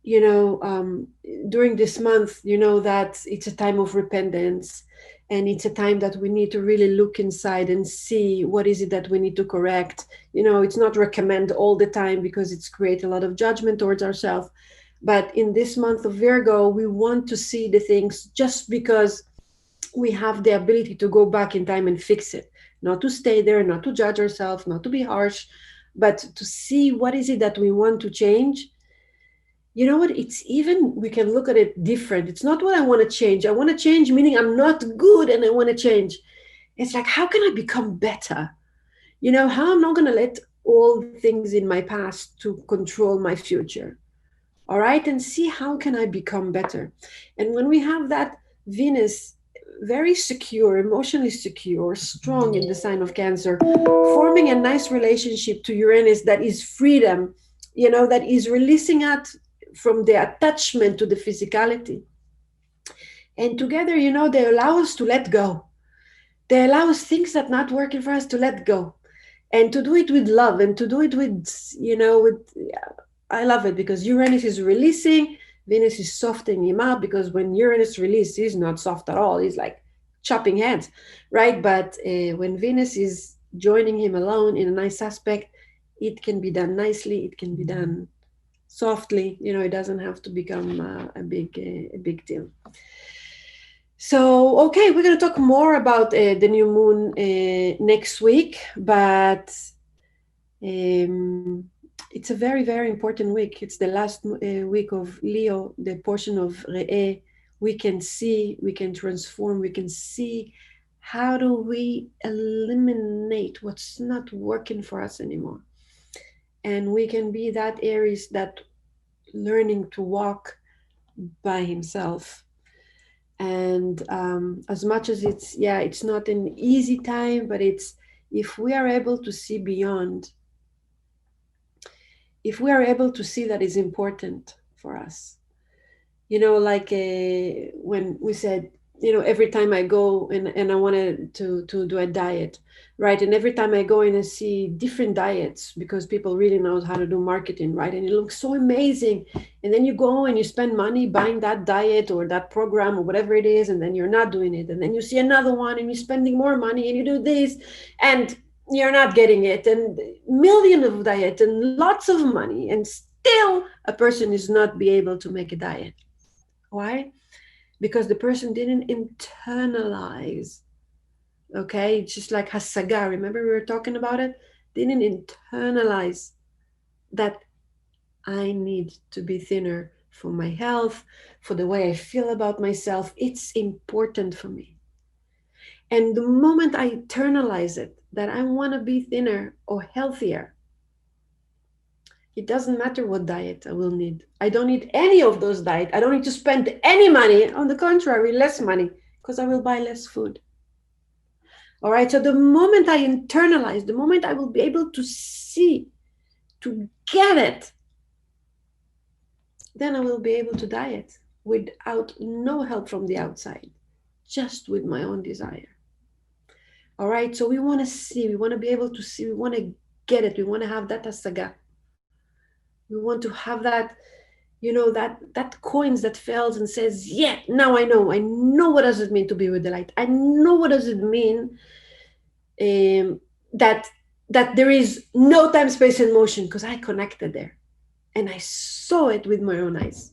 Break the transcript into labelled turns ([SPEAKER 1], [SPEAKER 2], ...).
[SPEAKER 1] during this month, that it's a time of repentance, and it's a time that we need to really look inside and see what is it that we need to correct. It's not recommend all the time because it's create a lot of judgment towards ourselves. But in this month of Virgo, we want to see the things just because we have the ability to go back in time and fix it, not to stay there, not to judge ourselves, not to be harsh, but to see what is it that we want to change. You know what, it's even, we can look at it different. It's not what I want to change. I want to change meaning I'm not good and I want to change. It's like, how can I become better? How I'm not going to let all things in my past to control my future. All right, and see how can I become better. And when we have that Venus very secure, emotionally secure, strong in the sign of Cancer, forming a nice relationship to Uranus that is freedom, that is releasing us from the attachment to the physicality. And together, they allow us to let go. They allow us things that not working for us to let go, and to do it with love, and to do it with, I love it because Uranus is releasing, Venus is softening him up, because when Uranus releases, he's not soft at all. He's like chopping heads, right? But when Venus is joining him alone in a nice aspect, it can be done nicely. It can be done softly. It doesn't have to become a big deal. So, okay, we're going to talk more about the new moon next week, but um, it's a very, very important week. It's the last week of Leo, the portion of Re'eh. We can see, we can transform, we can see how do we eliminate what's not working for us anymore. And we can be that Aries that learning to walk by himself. And as much as it's not an easy time, but it's, if we are able to see beyond, if we are able to see that is important for us, like when we said, every time I go and I wanted to do a diet, right? And every time I go in and see different diets, because people really knows how to do marketing, right? And it looks so amazing. And then you go and you spend money buying that diet or that program or whatever it is, and then you're not doing it. And then you see another one and you're spending more money and you do this and you're not getting it. And millions of diet and lots of money, and still a person is not be able to make a diet. Why? Because the person didn't internalize. Okay, it's just like hasaga. Remember we were talking about it? Didn't internalize that I need to be thinner for my health, for the way I feel about myself. It's important for me. And the moment I internalize it, that I want to be thinner or healthier, it doesn't matter what diet I will need. I don't need any of those diets. I don't need to spend any money. On the contrary, less money, because I will buy less food. All right. So the moment I internalize, the moment I will be able to see, to get it, then I will be able to diet without no help from the outside, just with my own desire. All right. So we want to see, we want to be able to see, we want to get it. We want to have that asaga. We want to have that, that coins that fails and says, yeah, now I know what does it mean to be with the light. I know what does it mean, that there is no time, space, and motion, because I connected there and I saw it with my own eyes.